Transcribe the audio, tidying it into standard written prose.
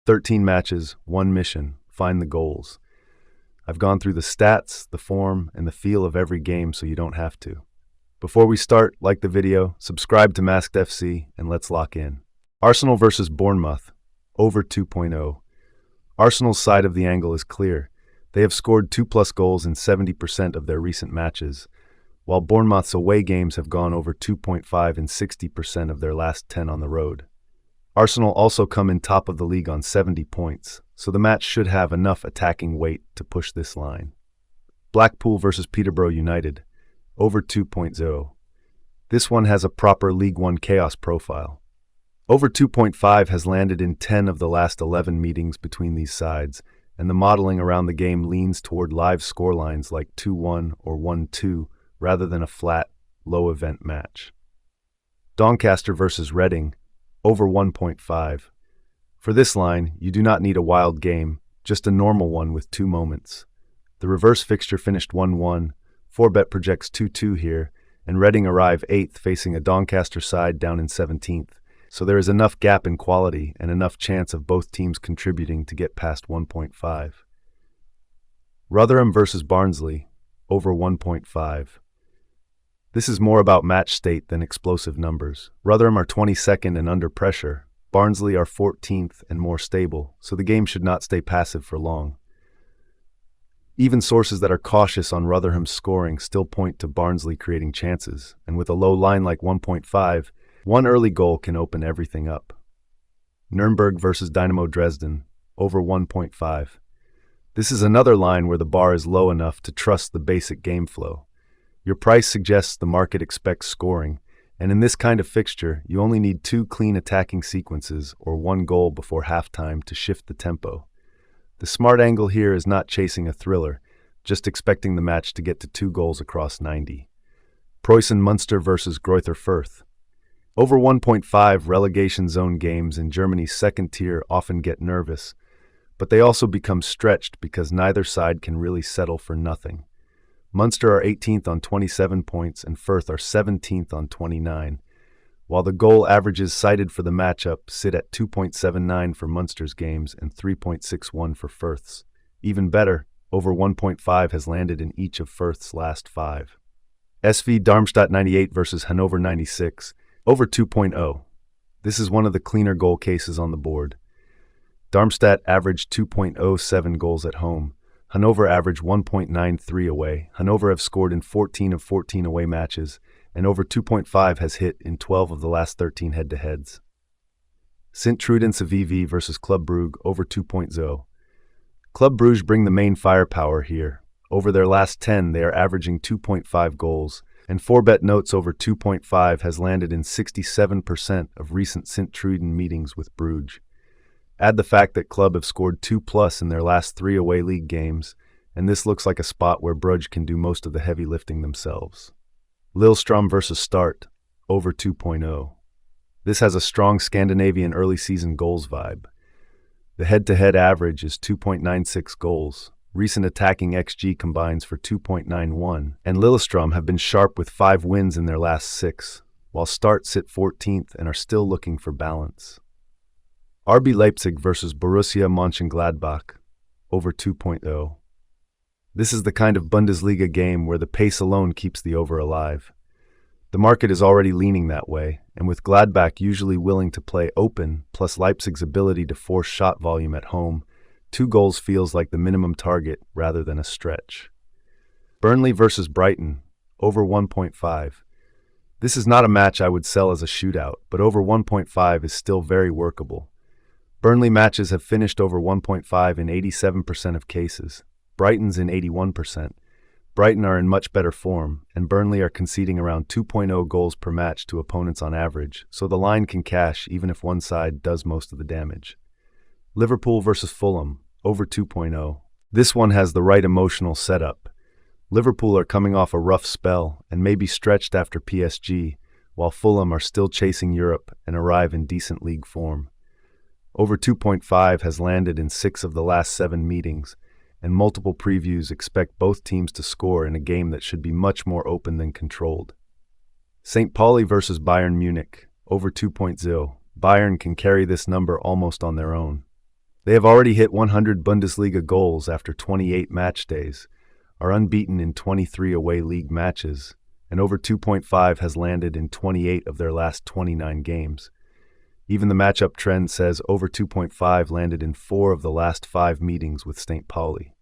13 matches, one mission, find the goals. I've gone through the stats, the form, and the feel of every game so you don't have to. Before we start, like the video, subscribe to Masked FC, and let's lock in. Arsenal versus Bournemouth, over 2.0. Arsenal's side of the angle is clear. They have scored 2+ goals in 70% of their recent matches, while Bournemouth's away games have gone over 2.5 in 60% of their last 10 on the road. Arsenal also come in top of the league on 70 points, so the match should have enough attacking weight to push this line. Blackpool versus Peterborough United, over 2.0. This one has a proper League One chaos profile. Over 2.5 has landed in 10 of the last 11 meetings between these sides, and the modeling around the game leans toward live scorelines like 2-1 or 1-2 rather than a flat, low-event match. Doncaster versus Reading, over 1.5. For this line, you do not need a wild game, just a normal one with two moments. The reverse fixture finished 1-1, 4bet projects 2-2 here, and Reading arrive 8th facing a Doncaster side down in 17th, so there is enough gap in quality and enough chance of both teams contributing to get past 1.5. Rotherham versus Barnsley, over 1.5. This is more about match state than explosive numbers. Rotherham are 22nd and under pressure. Barnsley are 14th and more stable, so the game should not stay passive for long. Even sources that are cautious on Rotherham's scoring still point to Barnsley creating chances, and with a low line like 1.5, one early goal can open everything up. Nuremberg versus Dynamo Dresden, over 1.5. This is another line where the bar is low enough to trust the basic game flow. Your price suggests the market expects scoring, and in this kind of fixture, you only need 2 clean attacking sequences or 1 goal before halftime to shift the tempo. The smart angle here is not chasing a thriller, just expecting the match to get to 2 goals across 90. Preußen Münster versus Greuther Fürth. Over 1.5 relegation zone games in Germany's second tier often get nervous, but they also become stretched because neither side can really settle for nothing. Munster are 18th on 27 points and Fürth are 17th on 29, while the goal averages cited for the matchup sit at 2.79 for Munster's games and 3.61 for Fürth's. Even better, over 1.5 has landed in each of Fürth's last 5. SV Darmstadt 98 versus Hannover 96, over 2.0. This is one of the cleaner goal cases on the board. Darmstadt averaged 2.07 goals at home. Hannover averaged 1.93 away. Hannover have scored in 14 of 14 away matches, and over 2.5 has hit in 12 of the last 13 head-to-heads. Sint-Truiden versus Club Brugge, over 2.0. Club Brugge bring the main firepower here. Over their last 10, they are averaging 2.5 goals, and 4bet notes over 2.5 has landed in 67% of recent Sint-Truiden meetings with Brugge. Add the fact that Club have scored 2+ in their last 3 away league games, and this looks like a spot where Brugge can do most of the heavy lifting themselves. Lillestrøm versus Start, over 2.0. This has a strong Scandinavian early season goals vibe. The head-to-head average is 2.96 goals. Recent attacking XG combines for 2.91, and Lillestrøm have been sharp with 5 wins in their last 6, while Start sit 14th and are still looking for balance. RB Leipzig versus Borussia Mönchengladbach, over 2.0. This is the kind of Bundesliga game where the pace alone keeps the over alive. The market is already leaning that way, and with Gladbach usually willing to play open, plus Leipzig's ability to force shot volume at home, 2 goals feels like the minimum target rather than a stretch. Burnley versus Brighton, over 1.5. This is not a match I would sell as a shootout, but over 1.5 is still very workable. Burnley matches have finished over 1.5 in 87% of cases. Brighton's in 81%. Brighton are in much better form, and Burnley are conceding around 2.0 goals per match to opponents on average, so the line can cash even if one side does most of the damage. Liverpool versus Fulham, over 2.0. This one has the right emotional setup. Liverpool are coming off a rough spell and may be stretched after PSG, while Fulham are still chasing Europe and arrive in decent league form. Over 2.5 has landed in 6 of the last 7 meetings, and multiple previews expect both teams to score in a game that should be much more open than controlled. St. Pauli versus Bayern Munich, over 2.0. Bayern can carry this number almost on their own. They have already hit 100 Bundesliga goals after 28 match days, are unbeaten in 23 away league matches, and over 2.5 has landed in 28 of their last 29 games. Even the matchup trend says over 2.5 landed in 4 of the last 5 meetings with St. Pauli.